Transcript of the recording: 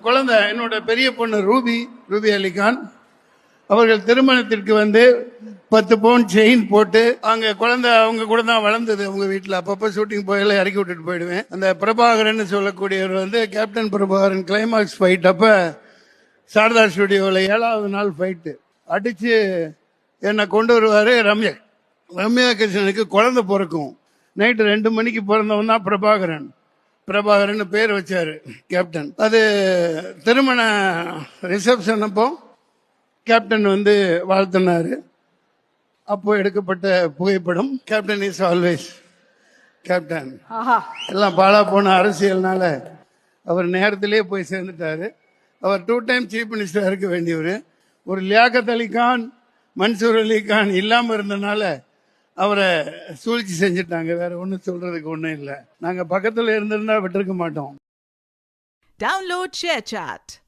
குழந்தை என்னோட பெரிய பொண்ணு ரூபி அலிகான் அவர்கள் திருமணத்திற்கு வந்து 10 பவுன் செயின் போட்டு அங்க குழந்தை அவங்க கூட தான் வளர்ந்தது. அவங்க வீட்டில் அப்பப்போ ஷூட்டிங் போயெல்லாம் இறக்கி விட்டுட்டு போயிடுவேன். அந்த பிரபாகரன் சொல்லக்கூடியவர் வந்து கேப்டன் பிரபாகரன் கிளைமாக்ஸ் ஃபைட் அப்ப சாரதா ஸ்டுடியோவில் 7வது நாள் ஃபைட்டு அடிச்சு என்னை கொண்டு வருவாரு. ரம்யா கிருஷ்ணனுக்கு குழந்தை பிறக்கும். நைட்டு 2 மணிக்கு பிறந்தவன் தான் பிரபாகரன் பேர் வச்சாரு கேப்டன். அது திருமண ரிசப்ஷன் அப்போ கேப்டன் வந்து வாழ்த்தினாரு. அப்போ எடுக்கப்பட்ட புகைப்படம். Captain is always captain. எல்லாம் பாழா போன அரசியல்னால அவர் நேரத்திலேயே போய் சேர்ந்துட்டாரு. அவர் 2 டைம் சீஃப் மினிஸ்டர் இருக்க வேண்டியவர். ஒரு லியாகத் அலி கான், மன்சூர் அலி கான் இல்லாம இருந்தனால அவரை சூழ்ச்சி செஞ்சுட்டாங்க. வேற ஒன்றும் சொல்றதுக்கு ஒன்றும் இல்லை. நாங்கள் பக்கத்தில் இருந்திருந்தா விட்டுருக்க மாட்டோம். Download ShareChat.